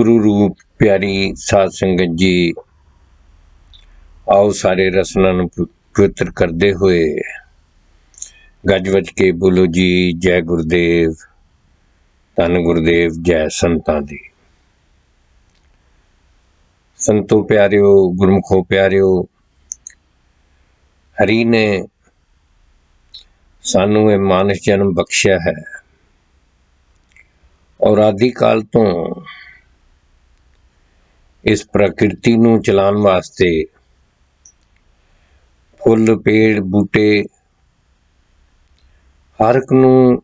गुरु रूप प्यारी साध संगत जी, आओ सारे रसना नूं पवित्र करते हुए गज वज के बोलो जी जय गुरुदेव, धन गुरुदेव, जय संतां दी। संतो प्यारिओ, गुरमुखो प्यारिओ, हरि ने सानू ये मानस जन्म बख्शिया है और आदि काल तो इस प्रकृति नूं चलाउण वास्ते फुल पेड़ बूटे हर एक नूं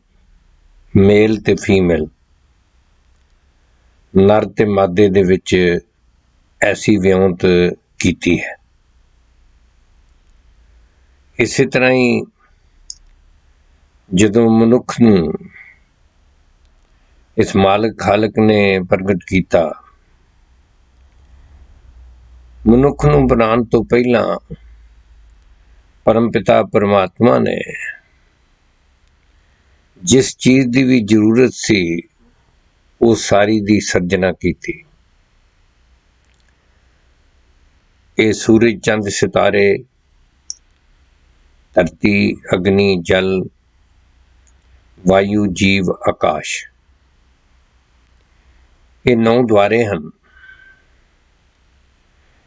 मेल ते फीमेल, नर ते मादे दे विच ऐसी विਉਂਤ कीती है। इसी तरह ही जदों मनुख नूं इस मालिक खालक ने प्रगट किया, मनुख नूं बनाउण तो पहला परमपिता परमात्मा ने जिस चीज़ की भी जरूरत सी वो सारी दी सर्जना की थी। ये सूरज चंद सितारे धरती अग्नि जल वायु जीव आकाश, ये 9 द्वारे हैं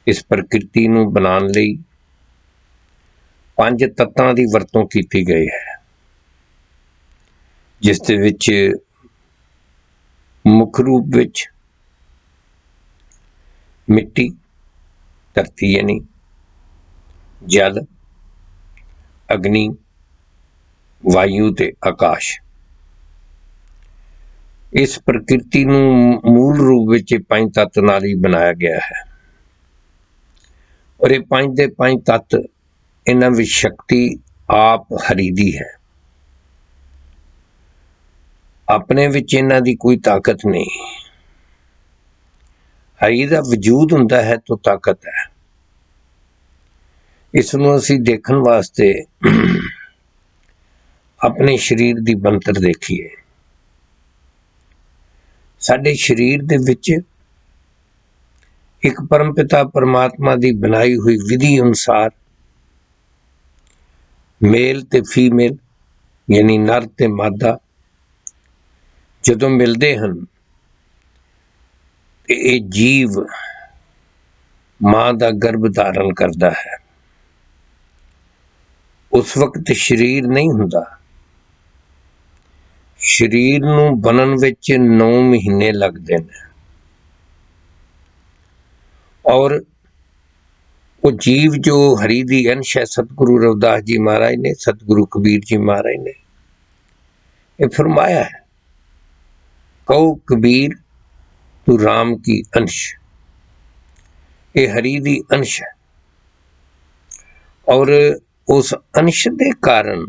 इस प्रकृति नूं बनाउण लई 5 तत्तां दी वरतों कीती गई है, जिस दे विच मुख रूप विच मिट्टी धरती यानी जल अग्नि वायु ते आकाश, इस प्रकृति नूं मूल रूप विच 5 तत्त नाल ही बनाया गया है। और ये 5 दे 5 तत्त, इन्हां विच शक्ति आप हरि दी है, अपने विच इन्हां दी कोई ताकत नहीं। हरि दा वजूद हुंदा है तो ताकत है। इसनूं असीं देखण वास्ते अपने शरीर दी बनतर देखिए। साडे शरीर दे विच एक परमपिता परमात्मा दी बनाई हुई विधि अनुसार मेल ते फीमेल यानी नर ते मादा जदों मिलते हैं तो ये जीव मां का गर्भ धारण करता है। उस वक्त शरीर नहीं हुंदा, शरीर नूं बनन विच 9 महीने लगते हैं और वो जीव जो हरि दी अंश है, सतगुरु रविदास जी महाराज ने, सतगुरु कबीर जी महाराज ने ये फरमाया है, कहो कबीर तू राम की अंश, ये हरि दी अंश है। और उस अंश दे कारण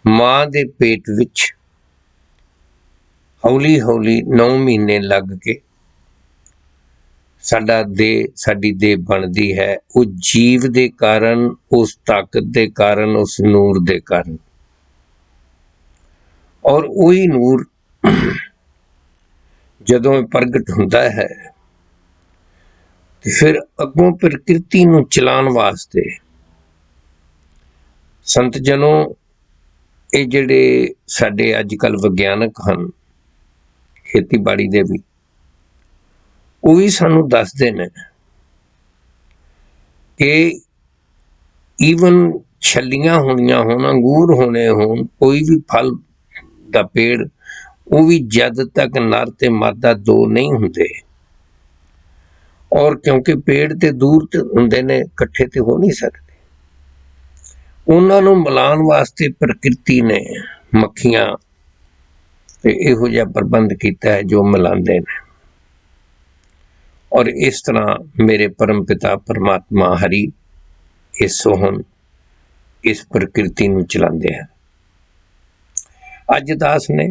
मां दे पेट विच हौली हौली 9 महीने लग के साडी देह बनती है। वो जीव दे कारण, उस ताकत दे कारण, उस नूर दे कारण। और वही नूर जदों प्रगट हुंदा है फिर अगों प्रकृति नूं चलाउण वास्ते संत जनों ये जिहड़े साडे अजकल विग्यानक हन खेतीबाड़ी दे भी, वो भी सानूं दसदे ने कि ईवन छल्लियां होणियां होण, अंगूर होने होण, कोई भी फल दा पेड़, वो भी जद तक नर ते मादा 2 नहीं हुंदे, और क्योंकि पेड़ ते दूर ते हुंदे ने, इकट्ठे ते हो नहीं सकते, उन्हां नूं मिलाउण वास्ते प्रकृति ने मक्खियां ते इहो जिहा प्रबंध कीता है जो मिलांदे ने। और इस तरह मेरे परम पिता परमात्मा हरि इस सोहन इस प्रकृति नूं चलांदे हैं। अज दास ने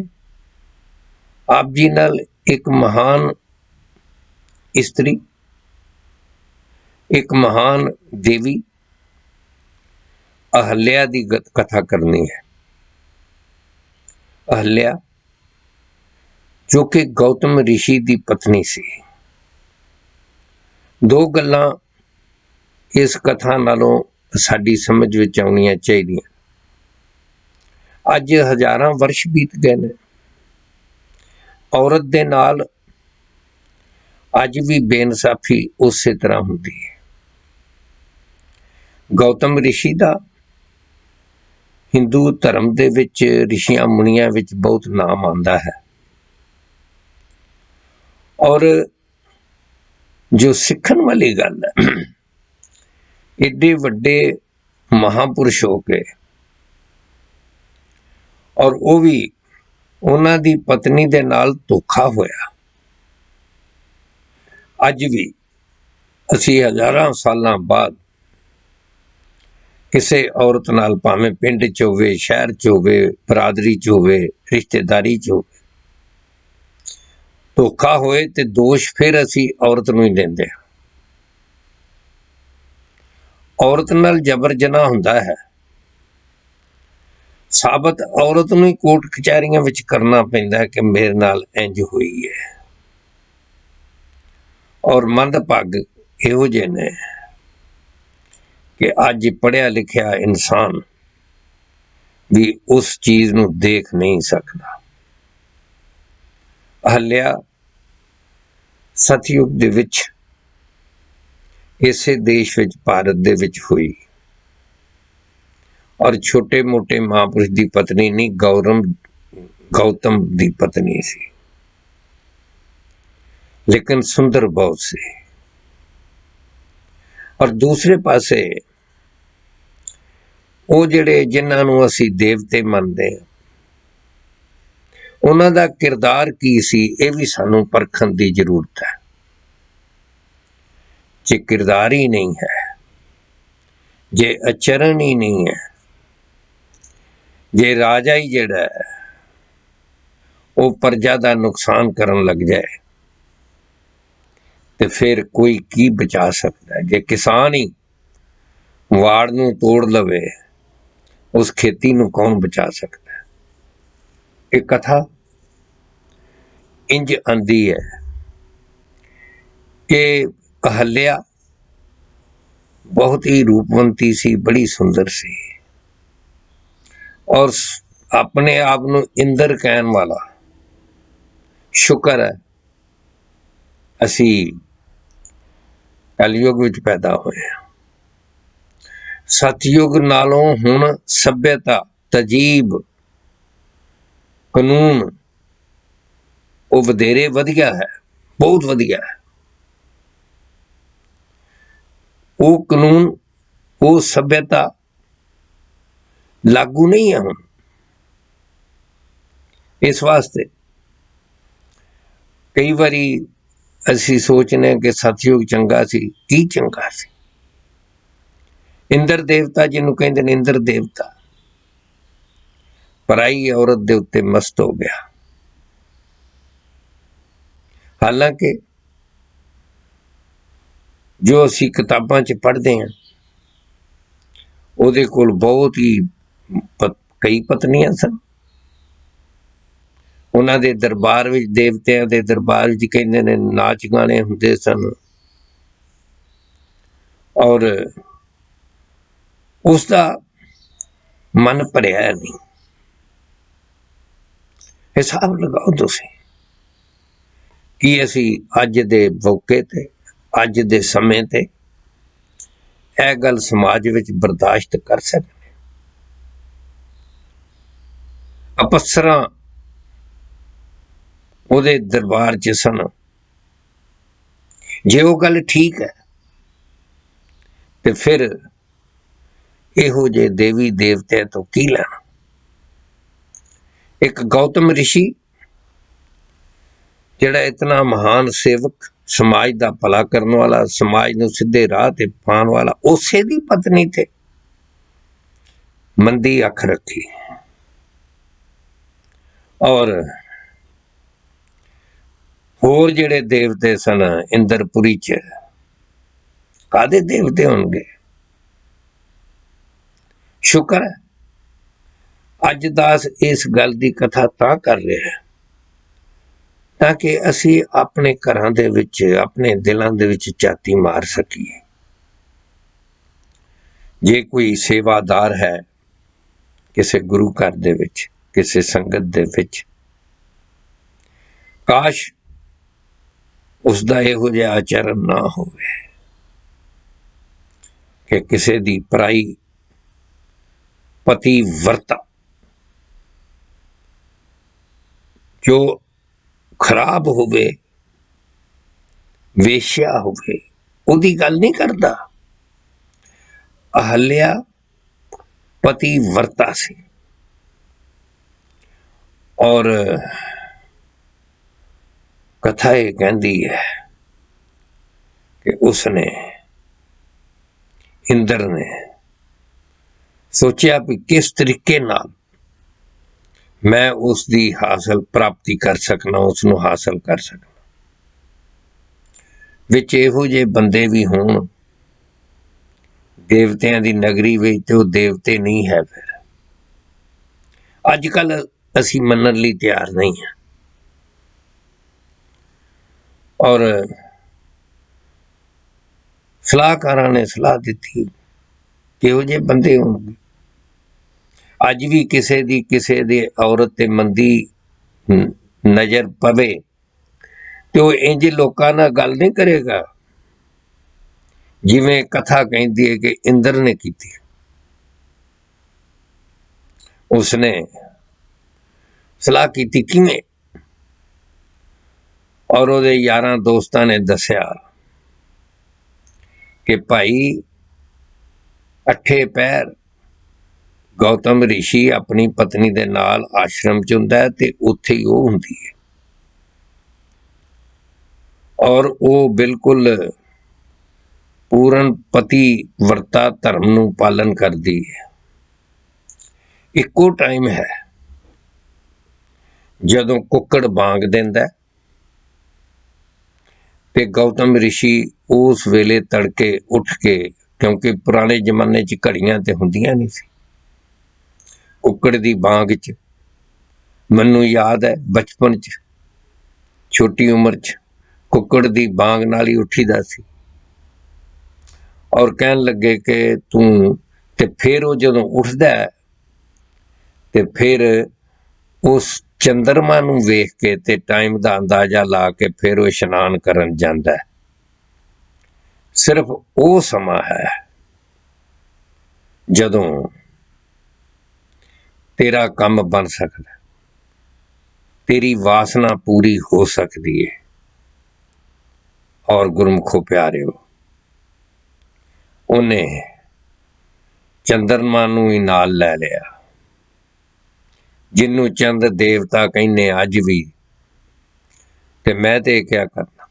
आप जी नाल एक महान स्त्री, एक महान देवी अहल्या की कथा करनी है। अहल्या जो कि गौतम ऋषि की पत्नी सी। दो गल्लां इस कथा नालों साडी समझ विच आउणियां चाहीदियां। अज हज़ारां वर्ष बीत गए ने, औरत दे नाल अज भी बेइंसाफी उस तरह हुंदी है। गौतम ऋषि का हिंदू धर्म दे विच ऋषियां मुनियां विच बहुत नाम आंदा है, और जो सिखण वाली गल है, एडे वड्डे महापुरुष हो के और वो भी उन्हां दी पत्नी दे नाल धोखा होया। अज भी असी हज़ारां सालां बाद किसी औरत नाल, भावें पिंड च होवे, शहर च होवे, बरादरी च होवे, रिश्तेदारी च होवे, धोखा होए ते दोष फिर असी औरत नूं ही दिंदे हां। औरत नाल जबर जना हुंदा है, साबत औरत नूं ही कोर्ट कचहरियां विच करना पैंदा है कि मेरे नाल इंज हुई है। और मंदभाग इहो जिहे ने कि अज पढ़िया लिखिया इंसान भी उस चीज़ नूं देख नहीं सकता। हल्या सतयुग दे विच इसे देश विच, भारत दे विच हुई, और छोटे मोटे महापुरुष की पत्नी नहीं, गौतम की पत्नी सी, लेकिन सुंदर बहुत सी। और दूसरे पासे वो जिहड़े जिन्हां नूं असीं देवते मनदे हां, उन्हां दा किरदार की सी, ये भी सानूं परखण की जरूरत है। जे किरदार ही नहीं है, जे आचरण ही नहीं है, जे राजा ही जिहड़ा है वो प्रजा का नुकसान करन लग जाए, तो फिर कोई की बचा सकता है। जे किसान ही वाड़ नूं तोड़ लवे, उस खेती नूं कौन बचा सकता है। एक कथा इंज आंदी है कि अहल्या बहुत ही रूपवंती सी, बड़ी सुंदर सी, और अपने आप नूं इंद्र कहण वाला, शुक्र है असी कलयुग विच पैदा होए हां। सतयुग नालों हुण सभ्यता, तजीब, कानून वो वधेरे वधिया है, बहुत वधिया है। वो कानून, वो सभ्यता लागू नहीं है हुण। इस वास्ते कई बारी असी सोचने कि सतयुग चंगा सी, की चंगा सी। इंद्र देवता जिन्हों कहते हैं, इंद्र देवता पराई औरत दे उत्ते मस्त हो गया। हालांकि जो असी किताबां च पढ़ते हैं, उहदे कोल बहुत ही कई पत्नियां सन। उन्हां दे दरबार विच, देवतियां दे दरबार विच कहंदे ने नाच गाने हुंदे सन, और उसका मन भरिया नहीं। हिसाब लगाओ तुसीं कि असी अज दे मौके ते, अज दे समय ते यह गल समाज विच बर्दाश्त कर सकते। अपसरां उहदे दरबार च सन, जे वो गल ठीक है तो फिर इहो जे देवी देवते तो की लेना। एक गौतम ऋषि जिहड़ा इतना महान सेवक, समाज का भला करने वाला, समाज नूं सीधे राह ते पाउण वाला, उसे दी पत्नी ते मंदी अख रखी। और होर जिहड़े देवते सन इंद्रपुरी च, कादे देवते होणगे। शुक्र है अज दास इस गल की कथा तां कर रहा है ताकि असी अपने घरां दे विच अपने दिलां दे विच झाती मार सकीए। जे कोई सेवादार है किसी गुरु घर दे विच किसी संगत दे विच, काश उसदा इहो जिहा आचरण ना होवे कि किसी दी पराई पतिव्रता जो खराब होवे, वेश्या होवे, उहदी गल नहीं करदा। अहल्या पतिव्रता सी और कथा ये कहती है कि उसने इंद्र ने सोचा भी किस तरीके नाल मैं उसकी हासिल प्राप्ति कर सकना, उसनों हासिल कर सकना। विच इहो जे बंदे भी होण देवतियां दी नगरी विच ते ओह देवते नहीं है। फिर अजकल असी मनण लई तैयार नहीं हैं और सलाहकारां ने सलाह दित्ती किहो जे बंदे होणगे। अज भी किसे दी औरत ते मंदी नज़र पवे तो इंज लोकां नाल गल नहीं करेगा जिवें कथा कहती है कि इंद्र ने की। उसने सलाह की किवें और उहदे यारां दोस्तां ने दस्या कि भाई अठे पैर गौतम ऋषि अपनी पत्नी दे नाल आश्रम च हुंदा है ते उत्थे ही ओह हुंदी है और वह बिल्कुल पूर्ण पतिव्रता धर्म नूं पालन करदी है। इक्को टाइम है जदों कुक्कड़ बांग दिंदा ते गौतम ऋषि उस वेले तड़के उठ के, क्योंकि पुराने जमाने च घड़ियां ते हुंदियां नहीं सी, कुक्कड़ दी बांग च मैनूं याद है बचपन च छोटी उम्र च कुक्कड़ दी बांग नाल ही उठीदा सी और कहन लगे कि तू ते फिर वो जदों उठदा है ते फिर उस चंद्रमा नूं वेख के ते टाइम दा अंदाजा ला के फिर वो इशनान करन जांदा है। सिर्फ वो समा है जदों तेरा काम बन सकदा, तेरी वासना पूरी हो सकती है। और गुरमुखो प्यारिओ उन्हें चंद्रमा नूं ही नाल लै लिया, जिन्नू चंद देवता कहने अज भी। ते मैं ते क्या करना,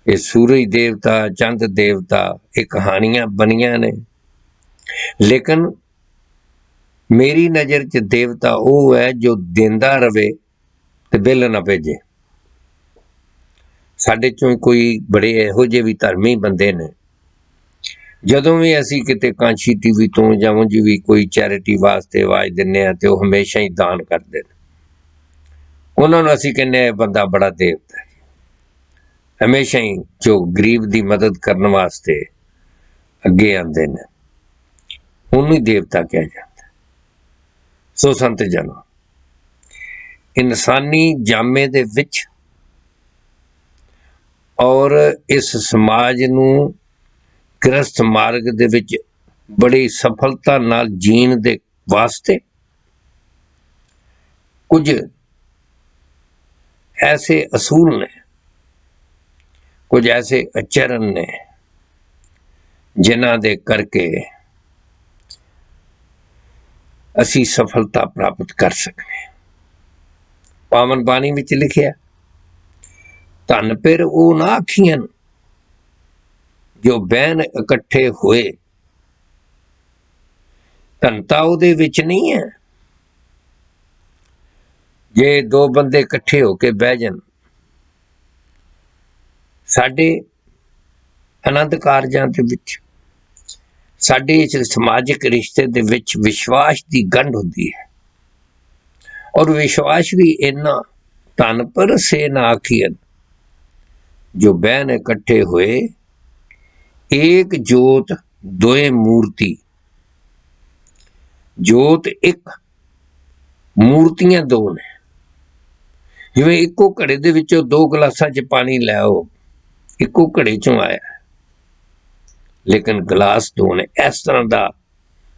ये सूरज देवता चंद देवता ये कहानियां बनिया ने, लेकिन मेरी नज़र च देवता वो है जो देंदा रवे ते बिल ना भेजे। साडे चों कोई बड़े इहो जे भी धर्मी बंदे ने, जदों भी असी किते कांशी टीवी तो जां उंज भी कोई चैरिटी वास्ते आवाज़ दिन्ने आ ते वो हमेशा ही दान करदे ने। उन्हां नूं असी कहने बंदा बड़ा देवता है, हमेशा ही जो गरीब दी मदद करने वास्ते अगे आंदे ने उन्हें ही देवता कहा जाता है। सो संत जनो, इंसानी जामे दे विच और इस समाज नूं गृहस्थ मार्ग दे विच बड़ी सफलता नाल जीण दे वास्ते कुछ ऐसे असूल ने, कुछ ऐसे आचरण ने जिन्हां दे करके असी सफलता प्राप्त कर सकते। पावन बाणी विच लिखिया, धन फिर वो ना आखियन जो बहन इकट्ठे होए, धनता उहदे विच नहीं है। जे दो बंदे इकट्ठे होके बह जान, साडे आनंद कारजां दे विच साडे इस समाजिक रिश्ते दे विच विश्वास की गंढ होंदी है और विश्वास भी इन्ना धन पर से न आखियन, जो बहन इकट्ठे हुए, एक जोत दोए मूर्ति। जोत एक, मूर्तियां दो ने। जिवें इक्को घड़े दे विचों दो गिलासां च पानी लै आओ, इक्को घड़े चों आया, लेकिन गिलास दो ने। इस तरह का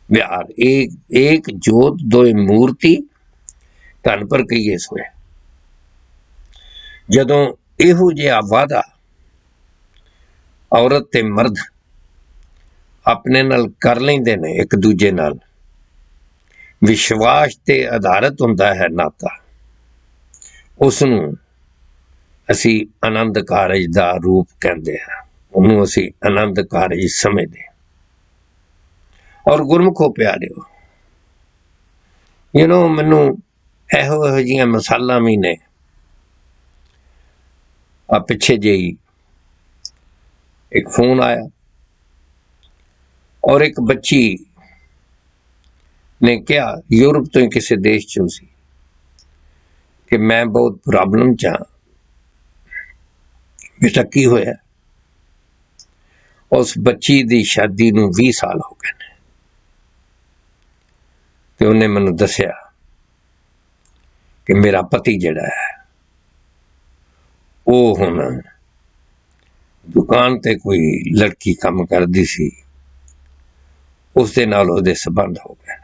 व्यवहार, एक जोत दोए मूर्ति, धन पर कहिए सोए। जदों इहो जिहा वादा औरत ते मर्द अपने नाल कर लैंदे ने, एक दूजे नाल विश्वास ते आधारित हुंदा है नाता, उसनूं असी आनंद कारज दा रूप कहंदे हां, ਉਹਨੂੰ ਅਸੀਂ आनंद कारज समझदे। और गुरमुखो प्यारिओ, मैनू ਇਹੋ ਜਿਹੀਆਂ मिसालां भी ने। आ पिछे जेही एक फोन आया और एक बच्ची ने कहा, यूरोप तो ही किसी देश चों सी, कि मैं बहुत प्रॉब्लम च हाँ। बेटा की होया? उस बच्ची दी शादी नूं 20 साल हो गए ने, ते उन्हें मैनू दसिया कि मेरा पति जिहड़ा है वो हुण दुकान ते कोई लड़की काम करदी सी, उस दे नाल उहदे संबंध हो गए।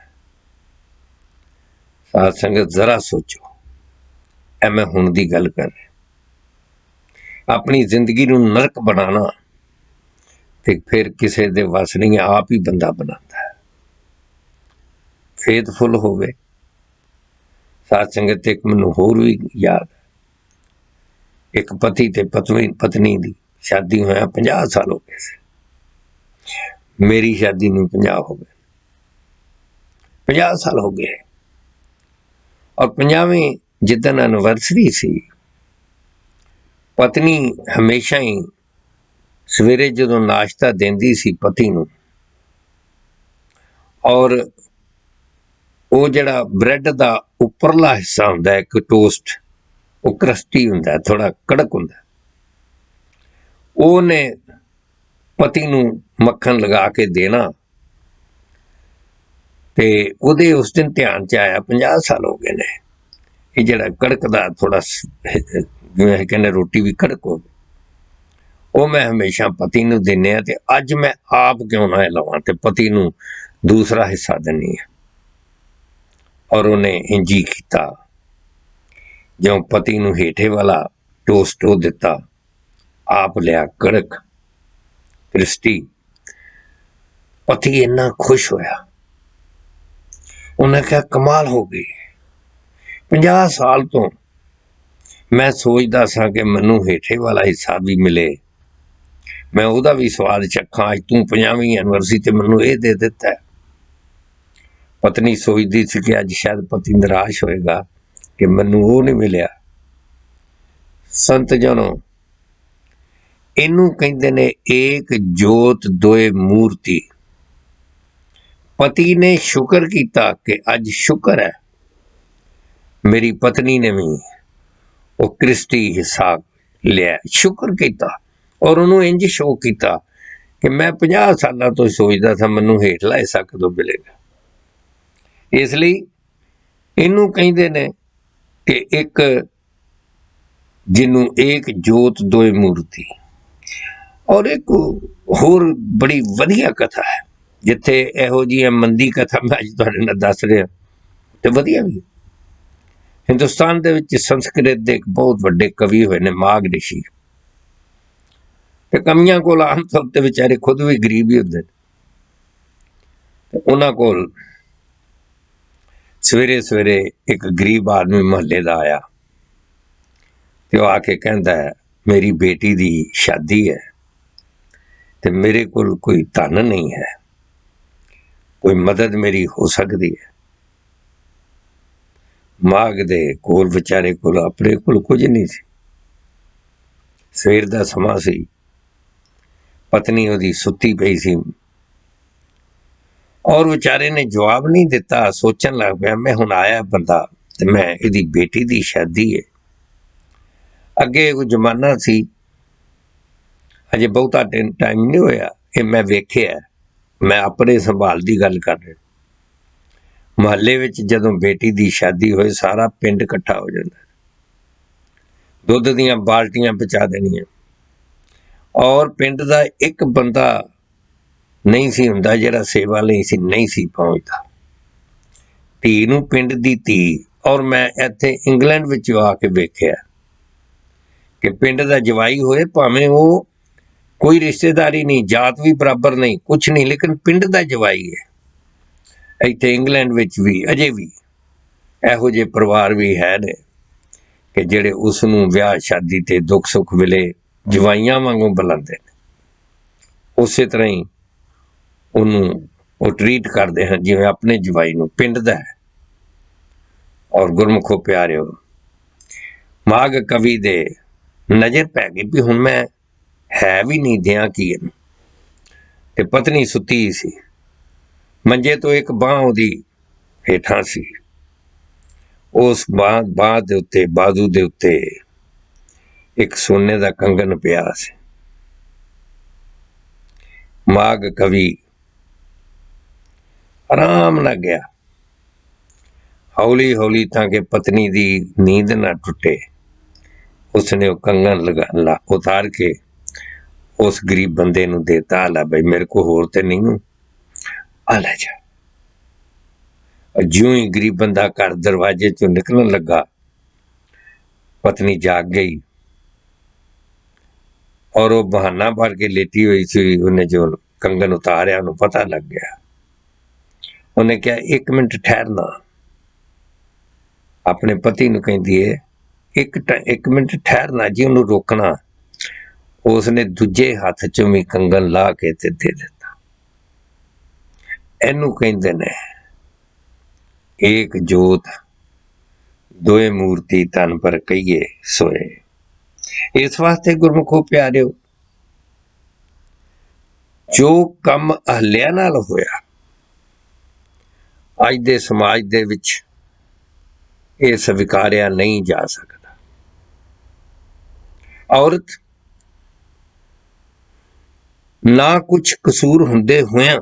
साध संगत जरा सोचो, ऐ मैं हुण दी गल कर रहा। अपनी जिंदगी नूं नरक बनाना ते फिर किसी दे वस नहीं, आप ही बंदा बनाता है। फेथफुल होवे। साध संगत एक मैनूं होर भी याद, एक पति ते पत्नी दी शादी होया 50 साल हो गए से, मेरी शादी नूं 50 हो गए, 50 साल हो गए। और 50वीं जिदन एनिवर्सरी सी, पत्नी हमेशा ही सवेरे जदों नाश्ता देंदी सी पति नूं, और वो जिहड़ा ब्रैड दा उपरला हिस्सा हुंदा है, एक टोस्ट, वो क्रस्टी हुंदा है, थोड़ा कड़क हुंदा है, ओने पति नूं मक्खन लगा के देना। ते उहदे उस दिन ध्यान च आया 50 साल हो गए ने, ये जिहड़ा कड़कदा थोड़ा जिवें कहने रोटी भी कड़क हो, वो मैं हमेशा पति नूं दिन्ने आ, ते अज मैं आप क्यों ना लवां ते पति नूं दूसरा हिस्सा दिन्नी आ। और उन्हें इंजी किया, जो पति नूं हेठे वाला टोस्ट वो दिता, आप लिया कड़क क्रिस्टी। पति इन्ना खुश होया, उन्हें कहा कमाल हो गई, 50 साल तो मैं सोचदा सा कि मैनू हेठे वाला हिस्सा भी मिले, मैं उहदा भी स्वाद चखा, अज तू 50वीं एनिवर्सरी ते मैनू ये दे दिता है। पत्नी सोचती थी कि अज शायद पति निराश होएगा कि मैनू वो नहीं मिलिया। संत जनों, इनू कहते ने एक जोत दोए मूर्ति। पति ने शुक्र किया कि अज शुक्र है मेरी पत्नी ने भी वो क्रिस्टी हिस्सा लिया, शुक्र किया। और उन्होंने इंज शो किया कि मैं 50 साल तो सोचता था मैनू हेठला हिस्सा कदों मिलेगा। इसलिए इनू कहते ने कि एक जिन्हों एक जोत दोए मूर्ति। और एक होर बड़ी वधिया कथा है, जिथे इहो जी मंदी कथा मैं अज तुहाडे नाल दस रहा, ते वधिया भी। हिंदुस्तान दे विच संस्कृत दे एक बहुत वड्डे कवि होए ने माघ ऋषि, ते कवियां कोल आम तौर ते बेचारे खुद भी गरीब ही हुंदे, उन्हां कोल सवेरे सवेरे एक गरीब आदमी महल्ले दा आया, ते वो आके कहंदा है मेरी बेटी दी शादी है, ते मेरे कोल कोई धन नहीं है, कोई मदद मेरी हो सकती है। माघ दे कोल बेचारे कोल अपने कोल कुछ नहीं सी, सवेर दा समा सी, पत्नी उहदी सुत्ती पई सी, और बेचारे ने जवाब नहीं दिता। सोचन लग पाया, मैं हुण आया बंदा ते मैं इहदी बेटी दी शादी है अगे कोई जमाना सी, अजे बहुता टाइम नहीं होया, ये मैं वेख्या, मैं अपने संभाल की गल कर रहा। मुहल्ले विच जदों बेटी की शादी होए सारा पिंड इकट्ठा हो जाता, दुध दियां बाल्टियां पहुँचा देनियां, और पिंड का एक बंदा नहीं सी हुंदा जिहड़ा सेवा लई सी नहीं सी पहुँचता। धी नूं पिंड दी धी, और मैं इत्थे इंग्लैंड विच आके वेख्या कि पिंड का जवाई होए भावें वो कोई रिश्तेदारी नहीं, जात भी बराबर नहीं, कुछ नहीं, लेकिन पिंड का जवाई है। इत्थे इंग्लैंड विच भी अजे भी इहो जे परिवार भी है ने कि जिहड़े उसनूं विआह शादी ते दुख सुख वेले जवाइयां वांगू बुलांदे ने, उसे तरह ही ਉਹਨੂੰ ਉਹ ट्रीट करते हैं जिवें अपने जवाई नूं पिंड दा है। और गुरमुखो प्यारिओ, माघ कवि दे नज़र पै गई भी हुण मैं है भी नहीं दियां की इहनूं, ते पत्नी सुत्ती सी मंजे तो एक बांह उहदी हेठां सी, उस बांह दे उत्ते बाजू दे उत्ते एक सोने दा कंगन पिया सी। माघ कवि आराम नाल गया, हौली हौली ताकि पत्नी दी नींद ना टुटे, उसने वो कंगन लगा उतार के उस गरीब बंदे नूं देता, ला भाई मेरे को होर ते नहीं हूं, आ ले जा। ज्यों ही गरीब बंदा घर दरवाजे चों निकलन लगा, पत्नी जाग गई और वो बहाना भर के लेटी हुई सी, उन्हें जो कंगन उतारिया उन्हें पता लग गया। उन्हें क्या एक मिनट ठहरना, अपने पति नूं कहंदी है एक मिनट ठहरना जी, उन्हें रोकना। उसने दूजे हाथ चों भी कंगन ला के ते दे दिता। इनू कहंदे ने एक जोत दोए मूर्ति तन पर कहिए सोए। इस वास्ते गुरमुखो प्यारिओ, जो कम अहलिया नाल होया अज दे समाज दे विच ये स्वीकारिया नहीं जा सकता। औरत ना कुछ कसूर हुंदे होया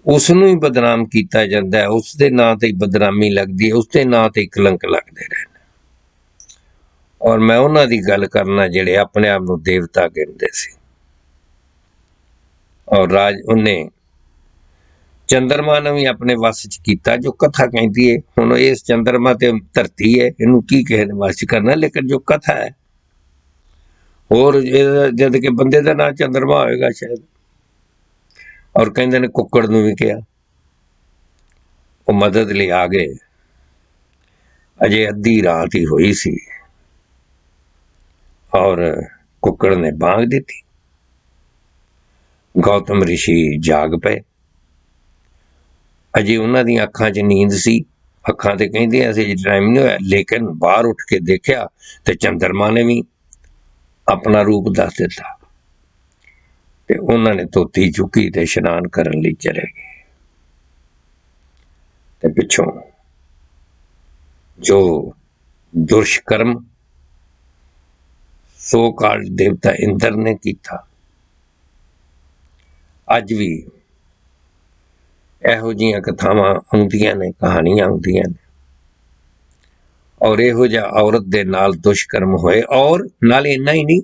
उसनूं ही बदनाम किया जाता है, उसके नां ते बदनामी लगती है, उसके नां ते कलंक लगते रहने। और मैं उन्हां दी गल करना जिहड़े अपने आप नूं देवता गिनदे सी। और राज उन्हें चंद्रमा ने भी अपने वस च कीता, जो कथा कहती है। हुण इस चंद्रमा ते धरती है, इनू की किसी ने वस च करना, लेकिन जो कथा है और जद के बंदे का नाम चंद्रमा होएगा शायद। और कहते ने कुक्कड़ नूं भी कहा, वो मदद लिए आ गए। अजे अद्धी रात ही हुई सी और कुक्कड़ ने बांग दी। गौतम ऋषि जाग पे, अजे उन्हां दी अखां च नींद सी, अखां ते कहंदे अजे टाइम नहीं होया, लेकिन बाहर उठ के देखा तो चंद्रमा ने भी अपना रूप दस दिता ते उन्होंने धोती चुकी ते इशनान करन लई चले गए। ते पिछों जो दुष्कर्म सो काल देवता इंद्र ने किया, अज भी इहो जिहियां कथावां आउंदियां ने, कहानियां आउंदियां ने। और इहो जिहा औरत दे नाल दुष्कर्म होए, और नाल इन्ना ही नहीं,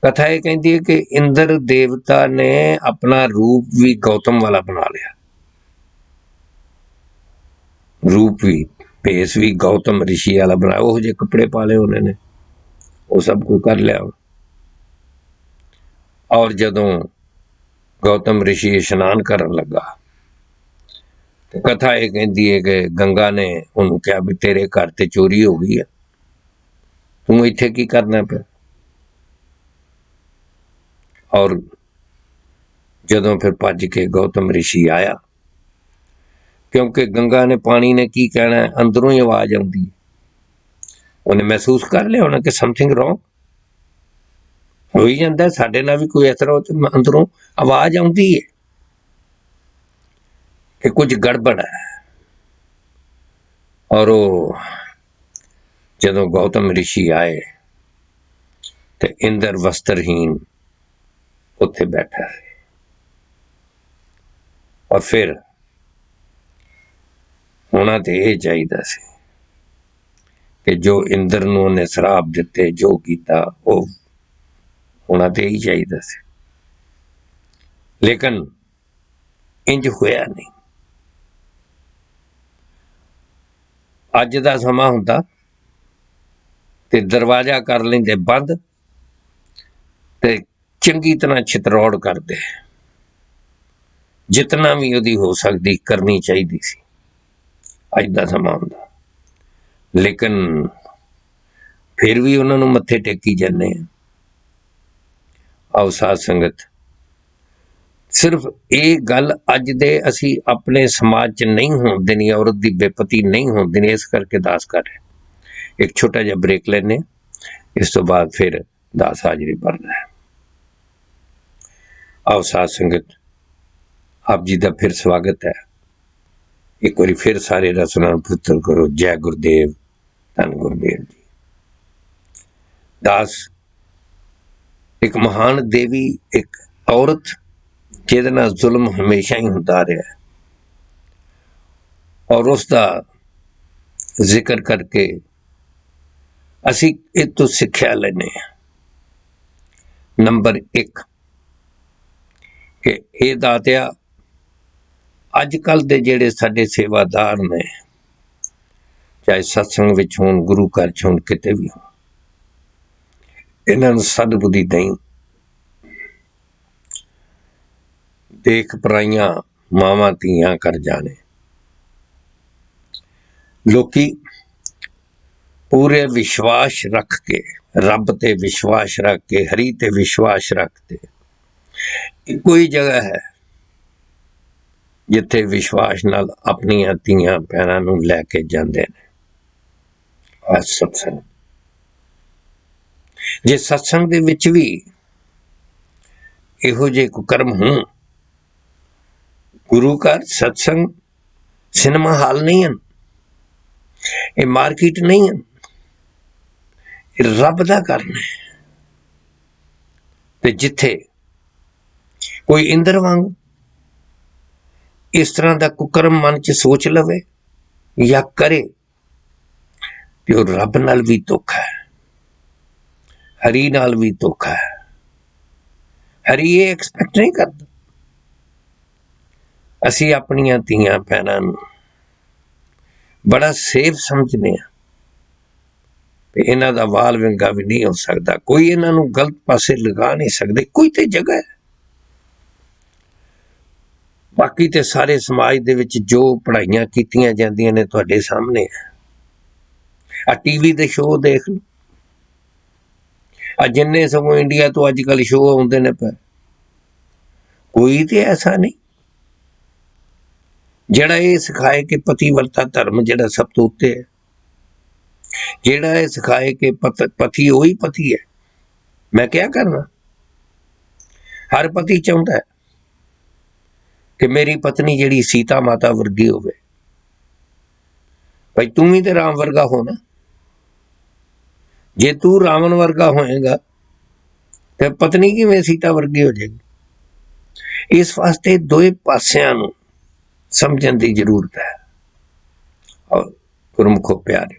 कथा यह कहती है कि इंद्र देवता ने अपना रूप भी गौतम वाला बना लिया, रूप भी भेस भी गौतम ऋषि वाला बनाया, वो जे कपड़े पा ले उन्होंने, वो सब कुछ कर लिया। और जदों गौतम ऋषि इशनान करन लगा तो कथा यह कहती है कि गंगा ने उन्होंने कहा भी तेरे घर ते चोरी हो गई है, तू इत्थे की करना पे। और जदों फिर भज के गौतम ऋषि आया, क्योंकि गंगा ने पानी ने की कहना है, अंदरों ही आवाज आती, उन्हें महसूस कर लिया होना कि समथिंग रॉन्ग हो ही जाता है, साडे नाल भी कोई असर हो तो अंदरों आवाज आती है कि कुछ गड़बड़ है। और वो जदों गौतम ऋषि आए तो इंद्र वस्त्रहीन उत्थे बैठा है और फिर होना तो यह चाहिए सी कि जो इंद्र नूं उन्हें श्राप दिते जो किया वो होना तो यही चाहिए सी, लेकिन इंज होया नहीं। अज दा समा हुंदा ते दरवाजा कर लेंदे बंद ते चंगी तरह छितरौड़ करते, जितना भी उहदी हो सकती करनी चाहिए सी अज दा समा हुंदा, लेकिन फिर भी उन्होंने मत्थे टेकी जाने। आओ साध संगत, सिर्फ ये गल अज दे असी अपने समाज च नहीं होण देनी, औरत की बेपति नहीं होण देनी, इस करके दास कर रहे। एक छोटा जिहा ब्रेक लेने, इस तो बाद फिर दास हाजरी भरना है। आओ साध संगत, आप जी का फिर स्वागत है। एक बार फिर सारे रसना पुत्र करो, जय गुरुदेव, धन गुरुदेव जी। दास एक महान देवी, एक औरत जिहदे नाल जुल्म हमेशा ही हुंदा रहा है, और उसका जिक्र करके असी इस तो सिक्ख्या लेने। नंबर एक कि ये दातिया अजकल दे जेड़े साडे सेवादार ने, चाहे सत्संग विच होण, गुरु घर च होण, किते भी होण, इन्हां नूं सदबुद्धि नहीं। देख पराइयां मावां धीआं कर जाने। लोकी पूरे विश्वास रख के, रब ते विश्वास रख के, हरि ते विश्वास रखते, कोई जगह है जिथे विश्वास नाल अपनियां धीआं भैणां नूं लैके जांदे ने। सत्संग, जे सत्संग दे विच भी इहो जे कुकर्म होण, गुरु घर सत्संग सिनेमा हाल नहीं है, ये मार्केट नहीं है, ये रब दा करना है। ते जिथे कोई इंद्र वांग इस तरह का कुकर्म मन च सोच लवे या करे तो रब नाल भी धोखा है, हरी नाल भी धोखा है। हरी ये एक्सपेक्ट नहीं करता असी अपनियां धीआं भैणां नूं बड़ा सेफ समझने, इन्हां दा वाल विंगा भी नहीं हो सकता, कोई इन्हां नूं गलत पासे लगा नहीं सकते, कोई तो जगह है। बाकी तो सारे समाज दे विच जो पढ़ाइयां कीतियां जांदियां ने तुहाडे सामने है। आ टीवी दे शो देख लो, आ जिन्ने सगों इंडिया तो अजकल शो आउंदे ने पे, कोई तो ऐसा नहीं जिहड़ा ये सिखाए कि पतिव्रता धर्म जिहड़ा सब तो उत्ते है, जिहड़ा ये सिखाए कि पति वही पति है। मैं क्या करना, हर पति चाहुंदा है कि मेरी पत्नी जिहड़ी सीता माता वर्गी होवे। भाई तू भी तो राम वर्गा होना, जे तू रावण वर्गा होएगा तो पत्नी किवें सीता वर्गी हो जाएगी। इस वास्ते दोए पासियां नूं समझण की जरूरत है। और गुरमुखो प्यारे,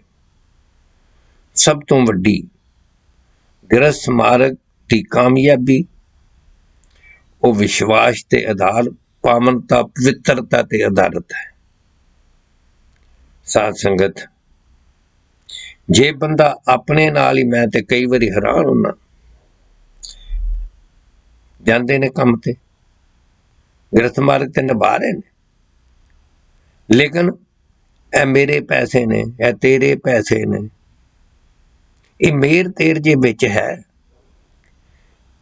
सब तो वड्डी गृहस्थ मार्ग की कामयाबी वो विश्वास ते आधार, पावनता, पवित्रता ते आधारित है। साध संगत, जे बंदा अपने नाल ही, मैं ते कई बारी हैरान होना, जाते ने काम ते गृहस्थ मार्ग ते निभा रहे ने, लेकिन ए मेरे पैसे ने, ए तेरे पैसे ने, ये मेर तेर जे विच है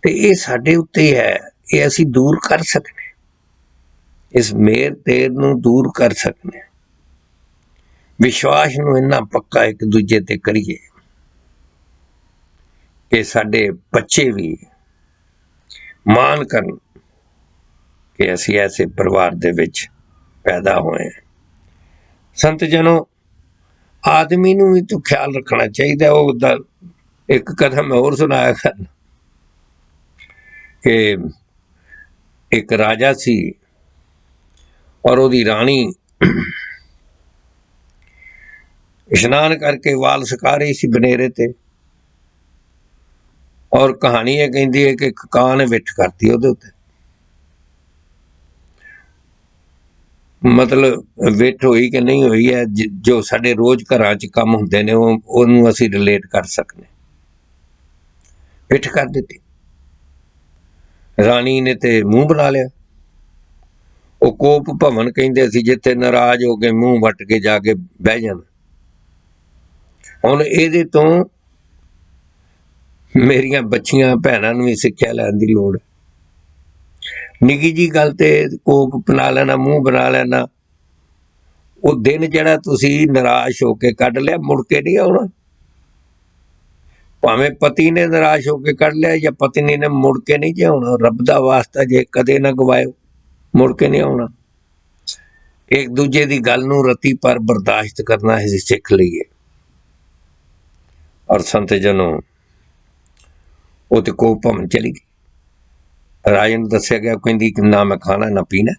तो ये साडे उत्ते है, ये असी दूर कर सकने, इस मेर तेर नूं दूर कर सकने। विश्वास नूं इन्ना पक्का एक दूजे ते करिए कि साडे बच्चे भी मान करन कि असी ऐसे परिवार दे विच पैदा होए। संत जनों, आदमी नूं भी तो ख्याल रखना चाहिए। वो एक कथा मैं और सुनाया करना कि एक राजा सी और ओदी राणी इशनान करके वाल सुका रही सी बनेरे ते, और कहानी ये कहती है कि ਕਾਂ ने विठ करती ਉਹਦੇ ਉੱਤੇ। मतलब विठ होई कि नहीं होई है जो साडे रोज घरां च काम हुंदे ने ਉਹਨੂੰ ਅਸੀਂ रिलेट कर सकने। विठ कर ਦਿੱਤੀ। राणी ने ते मूँह बना लिया। वो कोप भवन कहते सी जिथे नाराज हो के मूँह वट के जाके बह जाना। हुण इहदे तो मेरिया बच्चियां भैणां नूं भी सिक्ख्या लैण दी लोड़। निकी जी गल ते कोक बना लेना, मूँह बना लेना, वो दिन जिहड़ा तुसीं निराश होके कढ लिया मुड़ के नहीं आउणा। भावें पति ने निराश होके कढ लिया या पत्नी ने, मुड़ के नहीं जे आउणा। रब दा वास्ता जे कदे ना गवायो, मुड़ के नहीं आउणा। एक दूजे की गल नूं रत्ती पर बर्दाश्त करना असीं सिख लईए। और संत जनों वो तो कोप भवन चली गई। राजे नूं दस्सिया गया, कहंदी कि ना मैं खाना ना पीना।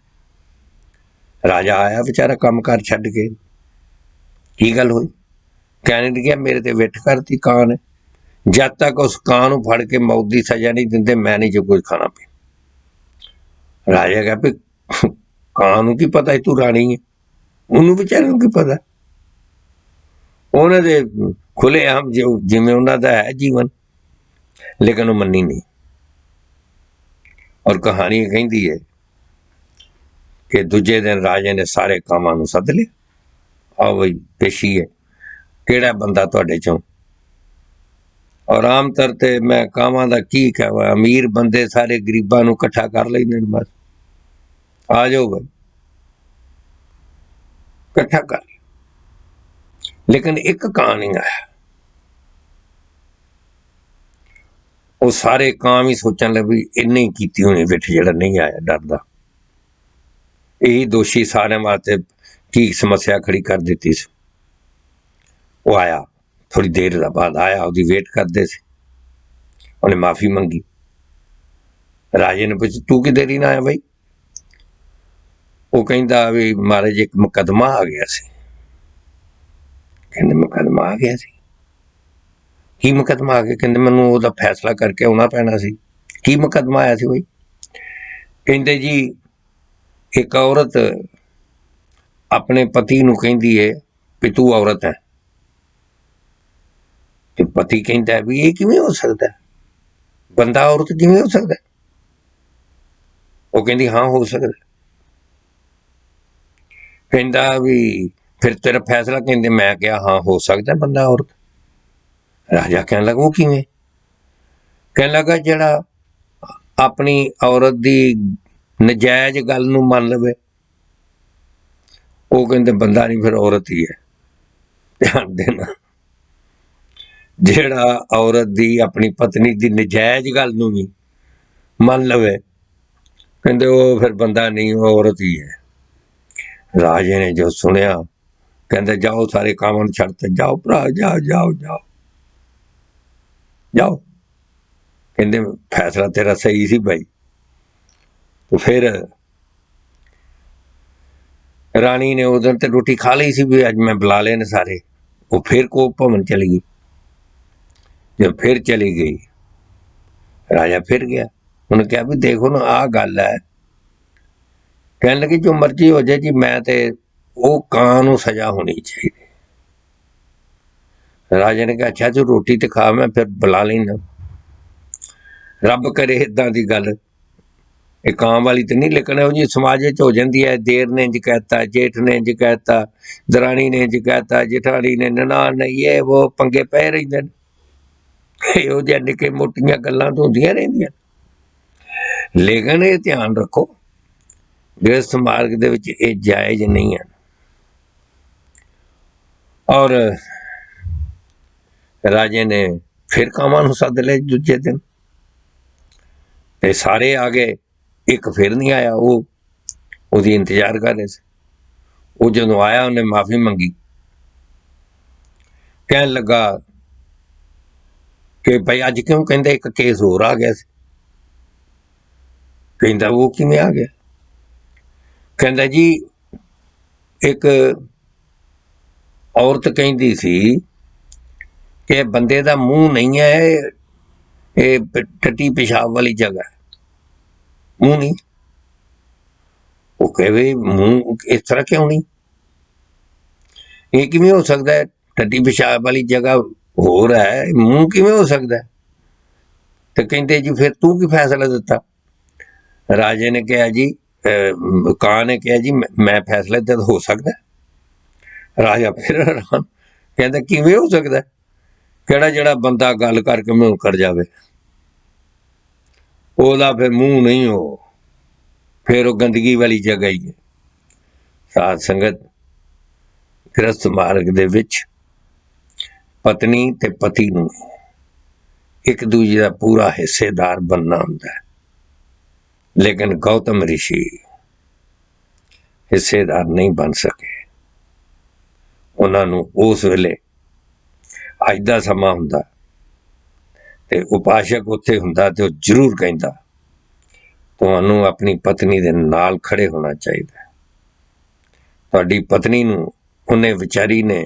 राजा आया बेचारा काम कार छड्ड के, की गल हुई? कहने लग्या मेरे ते विठ करती ਕਾਂ ने। जद तक उस ਕਾਂ नूं फड़ के मौत की सजा नहीं दिंदे मैं नहीं जो कुछ खाना पीना। राजा कहा भी ਕਾਂ नूं की पता तू राणी है, उन्होंने बेचारे नूं की पता। उन्हें तो खुलेआम जो जिवें उन्हां दा है जीवन, लेकिन वो मन्नी नहीं। और कहानी कहती है कि दूजे दिन राजे ने सारे कामां नूं सद लिया। आओ बई पेशी है, किहड़ा बंदा तुहाडे चों। और आम तौर पर मैं कामां दा की कहां, अमीर बंदे सारे गरीबां नूं इकट्ठा कर लैंदे ने, बस आ जाओ बई इकट्ठा कर। लेकिन एक ਕਾਂ नहीं आया। वो सारे ਕਾਂ भी सोचन लगे भी इन्हें ही कीती होनी विठ, जिहड़ा नहीं आया डरदा। यही दोषी सारे वास्ते की समस्या खड़ी कर दी सी। वो आया थोड़ी देर बाद आया, उसकी वेट करते थे। उन्हें माफ़ी मंगी। राजे ने पूछा तू कि देरी ना आया बई? वो कहता भी महाराज एक मुकदमा आ गया सी। कहते मुकदमा आ गया सी? की मुकदमा आ गया? कहते मैनूं उहदा फैसला करके आउणा पैना सी। की मुकदमा आया सी बई? कहते जी एक औरत अपने पति नूं कहती है भी तू औरत है, तो पति कहता है भी ये किवें हो सकता है, बंदा औरत किवें हो सकता है? वो कहती हाँ हो सकता। कहता भी फिर तेरा फैसला? कहते मैं क्या हाँ हो सकता है बंदा औरत। राजा कहने लगा वो किवें? कहने लगा जिहड़ा अपनी औरत की नजायज गल नूं मान लवे, वो कहते बंदा नहीं फिर औरत ही है। ध्यान देना, जिहड़ा औरत की अपनी पत्नी की नजायज गल नूं भी मान लवे, कहते वो फिर बंदा नहीं, वो औरत ही है। राजे ने जो सुनिया, कहते जाओ सारे काम छड्डते, जाओ भरा जाओ जाओ जाओ जाओ। कहते फैसला तेरा सही सी भाई। तो फिर राणी ने उस दिन तो रोटी खा ली सी भी अज मैं बुला लेने सारे। वो फिर कोप भवन चली गई। जब फिर चली गई, राजा फिर गया। उन्हें कहा भी देखो ना आ गल है। कहने लगी जो मर्जी हो जाए जी, मैं तो वो ਕਾਂ नूं सजा होनी चाहिए। राजे ने कहा अच्छा तू रोटी तो खा, मैं फिर बुला लेना। रब करे इदां दी गल एक ਕਾਂ वाली तो नहीं, लेकिन वो जी समाज हो जाती है। देर ने इंज कहता, जेठ ने इंज कहता, दराणी ने इंज कहता, जेठानी ने, ननान ने, ये वो पंगे पै रहिंदे ने। इहो जिहा निक्के मोटियां गल्लां तो होंदियां रहिंदियां। लेकिन ये ध्यान रखो गृहस्थ मार्ग दे विच ये जायज़ नहीं है। और राजे ने फिर कामां नूं सद लिया दूजे दिन, ते सारे आ गए। एक फिर नहीं आया, वो उसदी इंतजार कर रहे थे। वो जदों आया उन्हें माफ़ी मंगी। कहन लगा कि भाई अज क्यों, कहंदा एक केस होर आ गया सी। कहंदा वो किवें आ गया? कहंदा जी एक औरत कहती सी कि बंदे दा मूँह नहीं है, ये टट्टी पेशाब वाली जगह, मूँह नहीं। वो कहे मूँह इस तरह क्यों नहीं, ये किवें हो सकता है? टट्टी पेशाब वाली जगह होर है, मूँह किवें हो सकता है? तो कहते जी फिर तू की फैसला दिता? राजे ने कहा जी, कां ने कहा जी मैं फैसला दिता हो सकता है। राजा फिर हैरान, कहता किवें हो सकता है? कहड़ा जिहड़ा बंदा गल करके मूँह कर जावे ओहदा फिर मूँह नहीं हो, फिर वो गंदगी वाली जगह ही है। साध संगत, गृहस्थ मार्ग दे विच पत्नी ते पति नूं एक दूजे का पूरा हिस्सेदार बनना हुंदा है, लेकिन गौतम ऋषि हिस्सेदार नहीं बन सके। उन्होंने उस वेले अज दा समा हुंदा ते उपासक उत्थे हुंदा ते जरूर कहंदा तुहानू अपनी पत्नी दे नाल खड़े होना चाहिए। तुहाडी पत्नी नूं उन्हें विचारी ने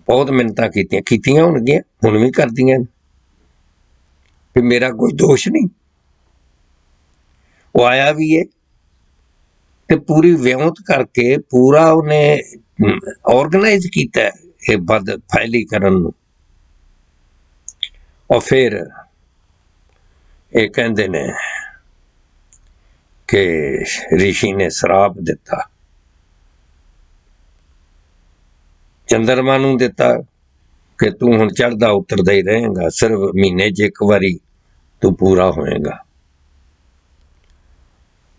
बहुत मिन्नतां कीतियां होणगियां, हुण भी करदियां कि मेरा कोई दोष नहीं। वो आया भी है ते पूरी व्योंत करके पूरा उन्हें ऑर्गेनाइज किया है बद फैलीकरण नूं। और फिर ये कहंदे ने कि ऋषि ने श्राप दिता, चंद्रमा नूं दिता कि तू हुण चढ़दा उतरदा ही रहेगा, सिर्फ महीने च एक बारी तू पूरा होएगा।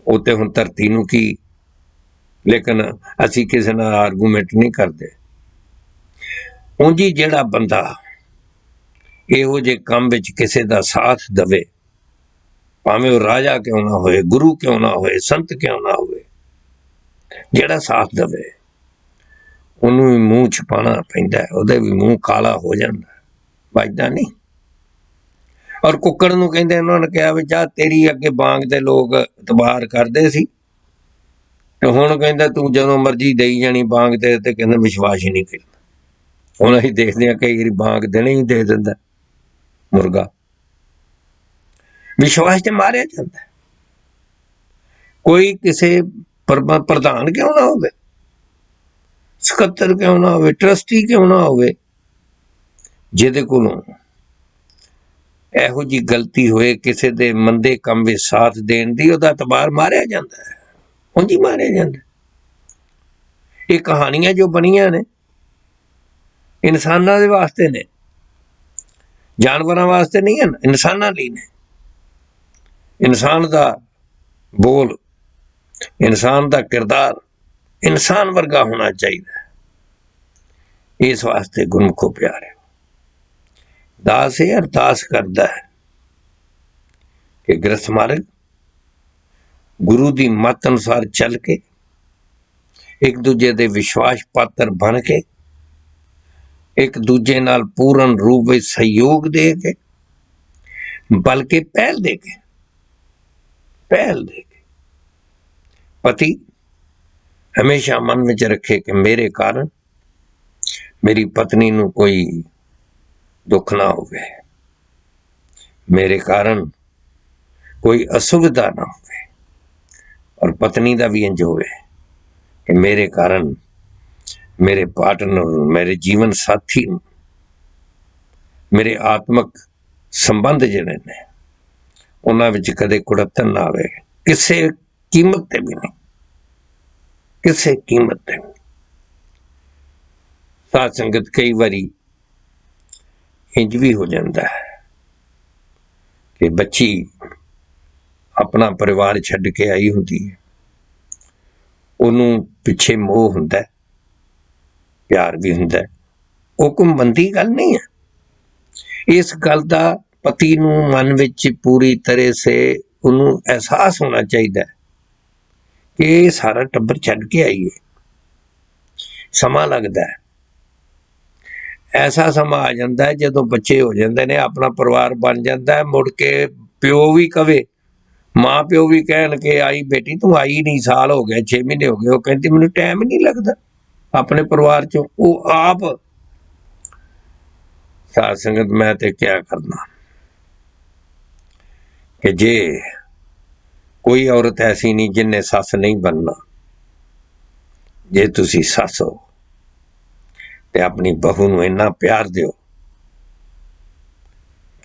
वो तो हुण धरती नूं की, लेकिन असी किसी नाल आर्गूमेंट नहीं करते। उंजी जिहड़ा बंदा इहो जे काम विच किसी दा साथ दवे, भावें वह राजा क्यों ना होए, गुरु क्यों ना होए, संत क्यों ना होए, जिहड़ा साथ दवे उन्होंने भी मूँह छुपाना पैंदा है, उहदा भी मूँह काला हो जाता, बचदा नहीं। और कुक्कड़ नूं कहंदे उन्होंने कहा भी जा तेरी अगे बांग दे लोग इतबार करते सी ते हुण कहंदा तू जदों मर्जी देई जानी बांग ते कहंदा विश्वास ही नहीं करना। हुण असीं देखदे हां कई वारी बांग देने ही दे दिंदा मुर्गा, विश्वास ते मारिया जांदा। कोई किसी प्रधान क्यों ना होवे, सकत्तर क्यों ना होवे, ट्रस्टी क्यों ना होवे, जिहदे कोलों इहो जी गलती होए किसी दे मंदे काम विच साथ देण दी, उहदा इतबार मारिया जांदा है, उंज ही मारिया जांदा। ये कहानियां जो बनियां ने इंसानां दे वास्ते ने, जानवरां वास्ते नहीं है, इंसानां लई ने। इंसान दा बोल, इंसान दा किरदार इंसान वर्गा होना चाहिए। इस वास्ते गुरमुखो प्यारे दास ये अरदास करता है कि गृहस्थ मार्ग गुरु की मत अनुसार चल के एक दूजे दे विश्वास पात्र बन के एक दूजे नाल पूर्ण रूप में सहयोग दे के, बल्कि पहल दे के पति हमेशा मन में रखे कि मेरे कारण मेरी पत्नी नूं कोई दुख ना होवे, मेरे कारण कोई असुविधा ना होवे, और पत्नी का भी इंज होवे कि मेरे कारण मेरे पार्टनर, मेरे जीवन साथी, मेरे आत्मक संबंध जिहड़े ने उन्हां विच कदे कुड़तन ना आवे, किसी कीमत ते भी नहीं, किसी कीमत ते नहीं। साध संगत कई बारी इंज भी हो जाता है कि बच्ची अपना परिवार छड्ड के आई होंदी है, उन्होंने पिछे मोह हुंदा है, प्यार भी हुंदा है, वो कोई मंदी गल नहीं है। इस गल का पति नूं मन विच पूरी तरह से उन्होंने एहसास होना चाहिए कि सारा टब्बर छड्ड के आईए, समा लगता है। ऐसा समा आ जाता है जदों बच्चे हो जाते हैं, अपना परिवार बन जाता है, मुड़ के प्यो भी कवे, माँ प्यो भी कहन के आई बेटी तू आई नहीं, साल हो गए 6 महीने हो गए, वो कहती मैनू टाइम नहीं लगता अपने परिवार चो। वो आप साध संगत मैं ते क्या करना कि जे कोई औरत ऐसी नहीं जिन्हें सस नहीं बनना। जे तुसी सस हो ते अपनी बहू नूं इन्ना प्यार दिओ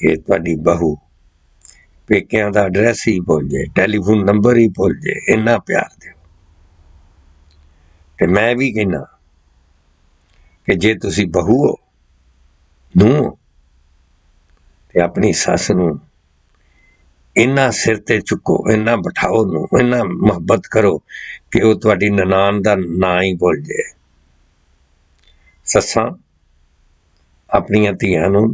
कि तुहाडी बहू पेकिਆਂ ਦਾ एड्रैस ही भुल जाए, टैलीफोन नंबर ही भुल जाए, इन्ना प्यार दिओ। ते मैं भी कहना कि जे तुसी बहू हो, नूं हो, ते अपनी सस नूं इन्ना सिर ते चुको, इन्ना बिठाओ नूं, इन्ना मुहब्बत करो कि वो तुहाडी ननान दा नां ही भुल जाए। सस्सां अपनियां धीआं नूं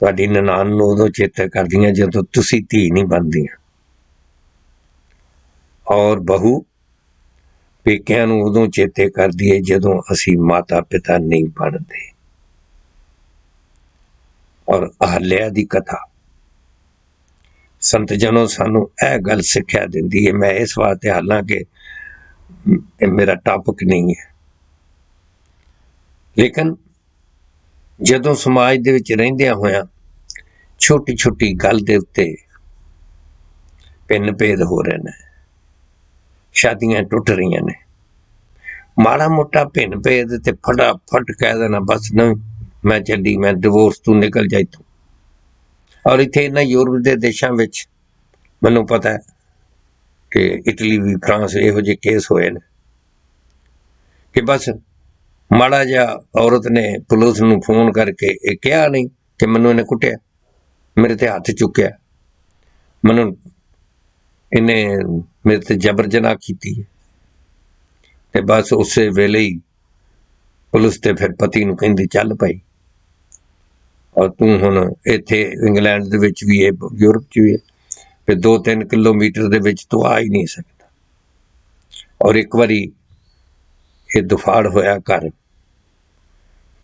तुहाडी ननान नूं उदों चेता करदियां जदों तुसी धी नहीं बनदियां, और बहू पेकिਆਂ नूं उदों चेते करदी है जदों असीं माता पिता नहीं बनदे। और अहल्या दी कथा संत जनों सानू यह गल सिक्ख्या दिंदी है। मैं इस वास्ते, हालांकि मेरा टॉपिक नहीं है, लेकिन जदों समाज दे विच रहिंदियां होइयां छोटी छोटी गल दे उत्ते भिन्न भेद हो रहे हैं, शादियां टुट रही ने, माड़ा मोटा भिन्न भेद ते फटाफट कह देना बस नहीं मैं चली, मैं डिवोर्स तू निकल जाए तू। और इत्थे इन्हां यूरोप के देशों में मैनू पता है कि इटली भी, फ्रांस इहो जे केस होए ने कि बस माड़ा जिहा औरत ने पुलिस नूं फोन करके ये कहा नहीं कि मैनू इन्हें कुटिया, मेरे ते हथ चुकिया, मैनू इन्हें मेरे ते जबर जनाह की, ते बस उस वेले ही पुलिस ते फिर पति नूं कहंदी चल भाई, और तू हुण इत्थे इंग्लैंड दे विच भी, यूरोप च भी है, फिर 2-3 किलोमीटर दे विच तू आ ही नहीं सकता। और एक बारी ये दुफाड़ होया घर,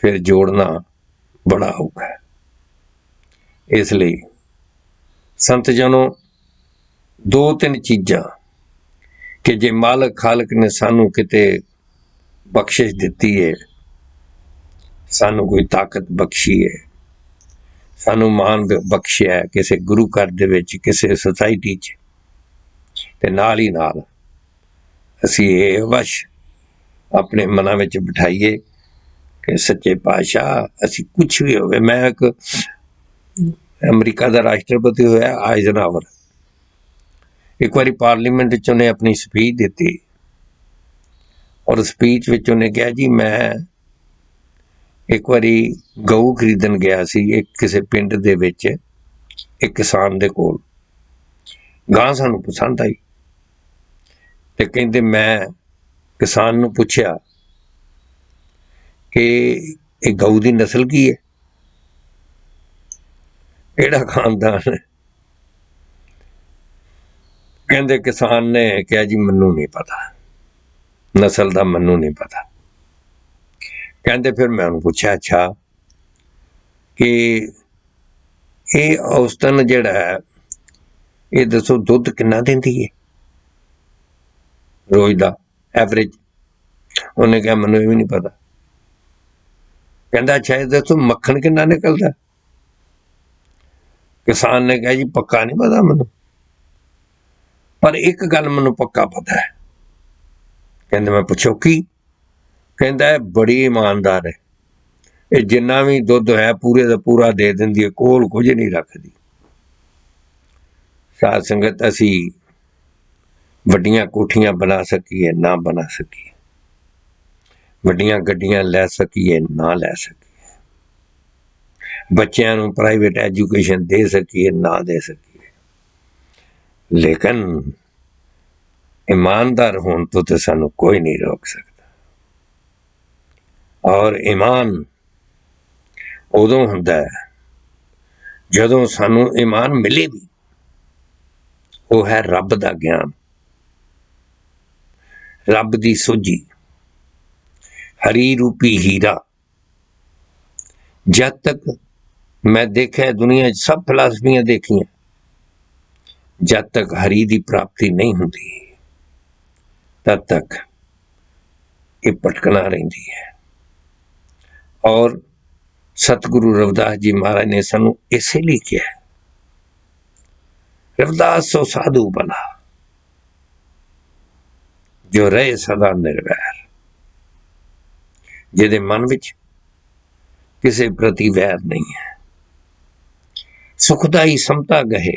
फिर जोड़ना बड़ा औखा है। इसलिए संत जनों 2-3 चीज़ां कि जे मालक खालक ने सानू किते बख्शिश दिती है, सानू कोई ताकत बख्शी है, सानू मान बख्शिया है किसी गुरु घर दे विच, किसी सोसाइटी च, ते नाल ही नाल असीं ये वश अपने मनां विच बिठाइए कि सच्चे पातशाह असीं कुछ भी होवे। मैं एक अमरीका का राष्ट्रपति होया आइजनहावर, एक बारी पार्लीमेंट च उन्हें अपनी स्पीच दी, और स्पीच विच उन्हें कहा जी मैं एक बारी गऊ खरीदन गया सी एक किसी पिंड दे विच, एक किसान दे कोल, गां सानू पसंद आई, ते कहंदे मैं किसान नूं पुछया कि ये गऊ दी नस्ल की है, केड़ा खानदान है? कहंदे किसान ने कहा जी मैनू नहीं पता, नस्ल दा मैनू नहीं पता। कहंदे फिर मैं उन्हें पूछा अच्छा कि ये औसतन जिहड़ा है ये दसो दुध किन्ना दिंदी है रोज दा एवरेज? उन्हें कहा मैनू भी नहीं पता। कहंदा अच्छा ये दसो मक्खन किन्ना निकलदा? किसान ने कहा जी पक्का नहीं पता मैनू, पर एक गल मैनू पक्का पता है। कहंदे मैं पुछो की? कहंदा है बड़ी ईमानदार है, ये जिन्ना भी दुध है पूरे का पूरा दे दिंदी है, कोल कुछ नहीं रखदी। साध संगत असी वड्डियां कोठियां बना सकीए ना बना सकीए, वड्डियां गड्डियां लै सकीए ना लै सकीए, बच्चों नूं प्राइवेट एजुकेशन दे सकीए ना दे सकीए, लेकिन ईमानदार होने तो सानू कोई नहीं रोक सकता। और ईमान उदों हुंदा है जदों सानू ईमान मिले भी, वो है रब दा ज्ञान, रब दी सोझी, हरी रूपी हीरा जब तक मैं देखा दुनिया सब फिलासफियां देखियां, जब तक हरि की प्राप्ति नहीं होती तब तक ये भटकना रही है। और सतगुरु रविदास जी महाराज ने सानू इसलिए किया, रविदास सो साधु भला जो रहे सदा निर्वैर, जिहदे मन विच किसी प्रति वैर नहीं है, सुखदाई समता गहे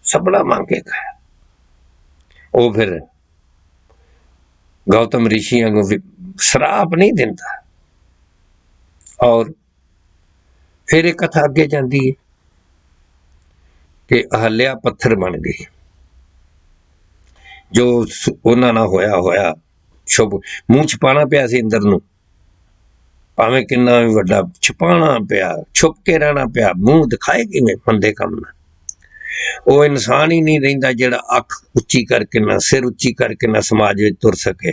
सबड़ा मांगे खैर। वो फिर गौतम ऋषियों को श्राप नहीं देता। और फिर एक कथा अगे जाती है कि अहल्या पत्थर बन गई, जो उन्हां नाल होया होया छुप मूँह छुपाना पिया सी इंदर नूं, भावें किन्ना भी वड्डा छुपाना पिया, छुप के रहना पिया, मूँह दिखाए किवें मंदे काम नाल। वो इंसान ही नहीं रहिंदा जिहड़ा अख उच्ची करके ना सिर उच्ची करके ना समाज में तुर सके,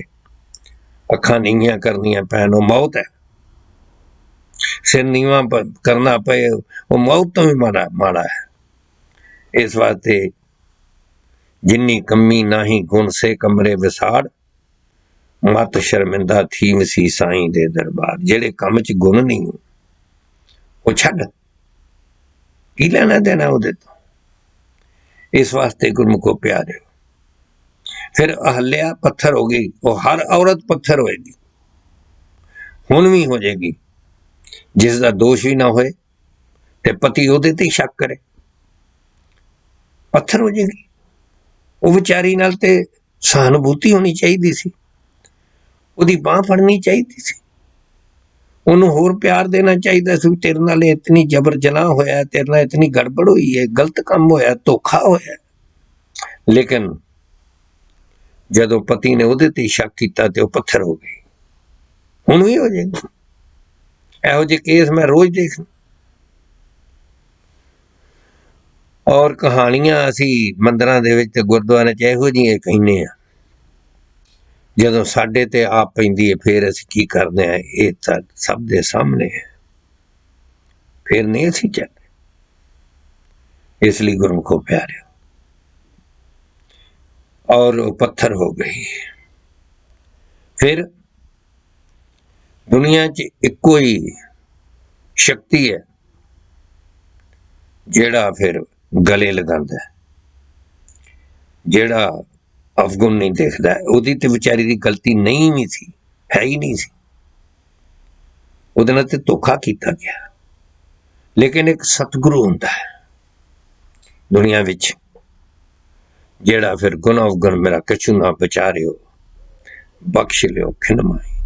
अखां नीवियां करनियां पैन, वो मौत है। सिर नीवा करना पे वो मौत तो भी माड़ा है। इस वास्ते जिन्नी कमी नाही गुण से कमरे विसाड़, मत शर्मिंदा थी मसी साईं दे दरबार। जेड़े कम च गुण नहीं वो छड्ड, की लेना देना उहदे तो। इस वास्ते गुरमुखो प्यारे, फिर अहल्या पत्थर हो गई, वो हर औरत पत्थर होएगी, हुण भी हो जाएगी, जिसका दोष भी ना होए ते पति उहदे ते शक करे, पत्थर हो जाएगी। वो बेचारी नाल ते सहानुभूति होनी चाहिए सी, उहदी बांह फड़नी चाहिए सी, उन्होंने होर प्यार देना चाहिए सी। तेरे नाल इतनी जबर जनाह होया, तेरे नाल इतनी गड़बड़ हुई है, गलत काम होया, धोखा होया। लेकिन जदों पति ने उहदे ते शक किया तो वह पत्थर हो गई, हुण भी हो जाएगी। इहो जिहे केस मैं रोज देखना। और कहानियां असी मंदिरां दे विच ते गुरुद्वारे च इहो जिहियां कहने आ, जदों साडे ते आप पैंदी है फिर असी की करदे आ, ये तां सब दे सामने है, फिर नहीं असी चलदे। इसलिए गुरमुखो प्यारे, और पत्थर हो गई। फिर दुनिया च इक्को ही शक्ति है जेड़ा फिर गले लगांदा है, जेड़ा अवगुण नहीं देखता है। उहदी ते बेचारी दी गलती नहीं भी थी, है ही नहीं सी, उहदे नाल ते धोखा कीता गया। लेकिन एक सतगुरु हुंदा है दुनिया विच, जेड़ा फिर गुण अवगुण मेरा कछु ना बचारियो, बख्श लियो खिंड माई।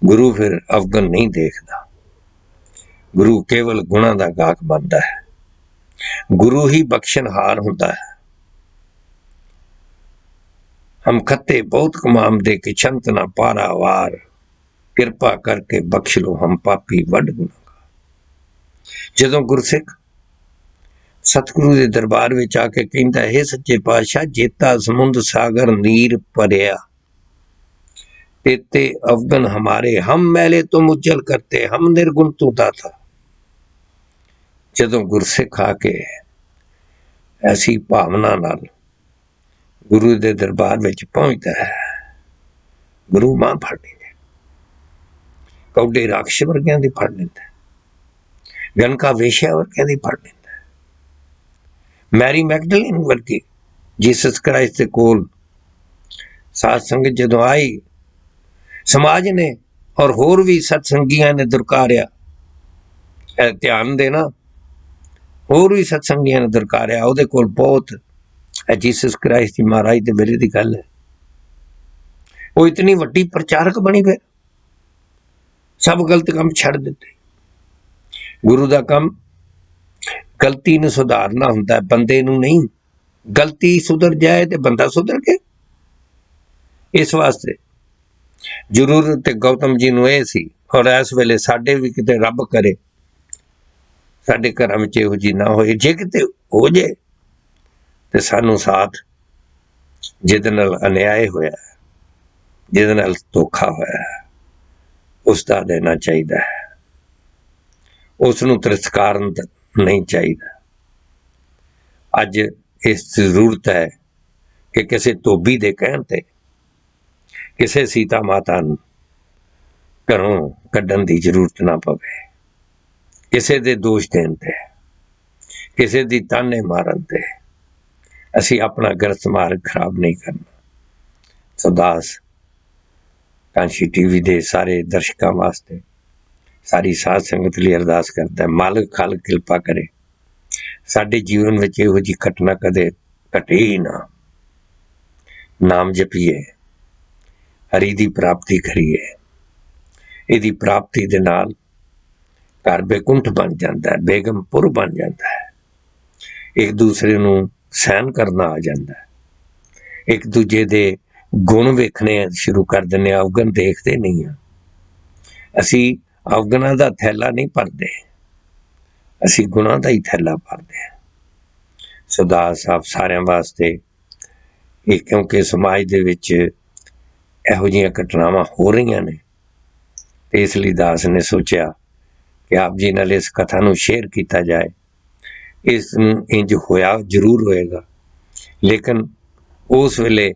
गुरु फिर अवगुण नहीं देखता, गुरु केवल गुणा दा गाहक बनता है। गुरु ही बख्शनहार हुंदा है। हम खत्ते बहुत कमाम दे के छंत ना पारा वार, किरपा करके बख्श लो हम पापी वड गुनाहगार। जदों गुरसिख सतगुरु दे दरबार विच आके कहंदा है, हे सच्चे पातशाह, जेता समुंद सागर नीर भरिया, तेते अवगुण हमारे, हम मैले तुम उज्जल करते, हम निर्गुण तू दाता। जदों गुरसिख आके ऐसी भावना नाल गुरु दे दरबार विच पहुंचता है, गुरु मां फड़ लेंदे, कौडे राक्ष वर्गियां दी फड़ लेंदा है, गणका वेश्या वर्गियां दी फड़ लेंदा है, मैरी मैगडलिन वर्गी जीसस क्राइस्ट दे कोल साध संगत जदों आई, समाज ने और होर भी सत्संगियां ने दुरकारिया, ध्यान देना, होर भी सत्संगियां ने दुरकारिया, उहदे कोल बहुत जीसस क्राइस्ट जी महाराज दे वेले दी गल है। वो इतनी वड्डी प्रचारक बनी, फिर सब गलत काम छड़ दिते। गुरु दा काम गलती नूं सुधारना हुंदा है, बंदे नूं नहीं। गलती सुधर जाए तो बंदा सुधर गया। इस वास्ते जरूरत गौतम जी नूं इह सी, और इस वेले साडे भी किते रब करे साडे घरां विच इहो जी ना होए, जे किते हो जाए तो सानू साथ जिहदे नाल अन्याय होया, जिहदे नाल धोखा होया, उसदा देना चाहिए है। ਉਸ ਨੂੰ ਤਿਰਸਕਾਰਨ ਨਹੀਂ ਚਾਹੀਦਾ। ਅੱਜ ਇਸ ਜ਼ਰੂਰਤ ਹੈ ਕਿ ਕਿਸੇ ਧੋਬੀ ਦੇ ਕਹਿਣ ਤੇ ਕਿਸੇ ਸੀਤਾ ਮਾਤਾ ਨੂੰ ਘਰੋਂ ਕੱਢਣ ਦੀ ਜ਼ਰੂਰਤ ਨਾ ਪਵੇ, ਕਿਸੇ ਦੇ ਦੋਸ਼ ਦੇਣ ਤੇ, ਕਿਸੇ ਦੀ ਤਾਨੇ ਮਾਰਨ ਤੇ ਅਸੀਂ ਆਪਣਾ ਗ੍ਰਸਤ ਮਾਰਗ ਖਰਾਬ ਨਹੀਂ ਕਰਨਾ। ਸੋ ਦਾਸ ਕਾਂਸ਼ੀ ਟੀਵੀ ਦੇ ਸਾਰੇ ਦਰਸ਼ਕਾਂ ਵਾਸਤੇ, ਸਾਰੀ ਸਾਧ ਸੰਗਤ ਲਈ ਅਰਦਾਸ ਕਰਦਾ, ਮਾਲਕ ਖਾਲਕ ਕਿਰਪਾ ਕਰੇ ਸਾਡੇ ਜੀਵਨ ਵਿੱਚ ਇਹੋ ਜਿਹੀ ਘਟਨਾ ਕਦੇ ਘਟੇ ਹੀ ਨਾ। ਨਾਮ ਜਪੀਏ, ਹਰੀ ਦੀ ਪ੍ਰਾਪਤੀ ਕਰੀਏ। ਇਹਦੀ ਪ੍ਰਾਪਤੀ ਦੇ ਨਾਲ ਘਰ ਬੇਕੁੰਠ ਬਣ ਜਾਂਦਾ ਹੈ, ਬੇਗਮਪੁਰ ਬਣ ਜਾਂਦਾ ਹੈ। ਇੱਕ ਦੂਸਰੇ ਨੂੰ ਸਹਿਣ ਕਰਨਾ ਆ ਜਾਂਦਾ ਹੈ, ਇੱਕ ਦੂਜੇ ਦੇ ਗੁਣ ਵੇਖਣੇ ਸ਼ੁਰੂ ਕਰ ਦਿੰਦੇ ਹਾਂ, ਅਵਗੁਣ ਦੇਖਦੇ ਨਹੀਂ ਹਾਂ। ਅਸੀਂ ਅਵਗੁਣਾਂ ਦਾ ਥੈਲਾ ਨਹੀਂ ਭਰਦੇ, ਅਸੀਂ ਗੁਣਾਂ ਦਾ ਹੀ ਥੈਲਾ ਭਰਦੇ ਹਾਂ। ਸੋ ਦਾਸ ਆਪ ਸਾਰਿਆਂ ਵਾਸਤੇ ਇਹ, ਕਿਉਂਕਿ ਸਮਾਜ ਦੇ ਵਿੱਚ ਇਹੋ ਜਿਹੀਆਂ ਘਟਨਾਵਾਂ ਹੋ ਰਹੀਆਂ ਨੇ, ਤੇ ਇਸ ਲਈ ਦਾਸ ਨੇ ਸੋਚਿਆ ਕਿ ਆਪ ਜੀ ਨਾਲ ਇਸ ਕਥਾ ਨੂੰ ਸ਼ੇਅਰ ਕੀਤਾ ਜਾਏ। ਇਸ ਨੂੰ ਇੰਜ ਹੋਇਆ ਜ਼ਰੂਰ ਹੋਏਗਾ, ਲੇਕਿਨ ਉਸ ਵੇਲੇ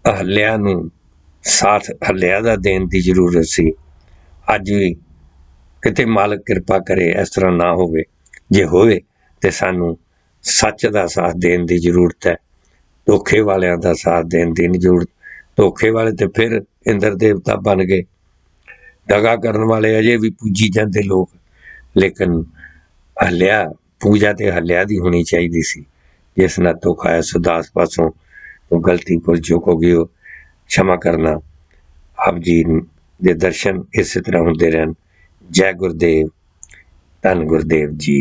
ਅਹਲਿਆ ਨੂੰ ਸਾਥ ਅਹਲਿਆ ਦਾ ਦੇਣ ਦੀ ਜ਼ਰੂਰਤ ਸੀ। ਅੱਜ ਵੀ ਕਿਤੇ ਮਾਲਕ ਕਿਰਪਾ ਕਰੇ ਇਸ ਤਰ੍ਹਾਂ ਨਾ ਹੋਵੇ, ਜੇ ਹੋਵੇ ਤੇ ਸਾਨੂੰ ਸੱਚ ਦਾ ਸਾਥ ਦੇਣ ਦੀ ਜ਼ਰੂਰਤ ਹੈ, ਧੋਖੇ ਵਾਲਿਆਂ ਦਾ ਸਾਥ ਦੇਣ ਦੀ ਨਹੀਂ ਜ਼ਰੂਰਤ। ਧੋਖੇ ਵਾਲੇ ਤੇ ਫਿਰ ਇੰਦਰ ਦੇਵਤਾ ਬਣ ਗਏ, ਦਗਾ ਕਰਨ ਵਾਲੇ ਅਜੇ ਵੀ ਪੂਜੀ ਜਾਂਦੇ ਲੋਕ, ਲੇਕਿਨ ਹੱਲਿਆ ਪੂਜਾ ਤੇ ਹੱਲਿਆ ਦੀ ਹੋਣੀ ਚਾਹੀਦੀ ਸੀ, ਜਿਸ ਨਾਲ ਧੋਖਾ ਹੈ। ਸੁਦਾਸ ਪਾਸੋਂ ਉਹ ਗਲਤੀ ਭੁੱਲ ਚੁੱਕ ਹੋ ਗਈ, ਉਹ क्षमा करना। आप जी ਦੇ ਦਰਸ਼ਨ ਇਸੇ ਤਰ੍ਹਾਂ ਹੁੰਦੇ ਰਹਿਣ। ਜੈ ਗੁਰਦੇਵ, ਧੰਨ ਗੁਰਦੇਵ ਜੀ।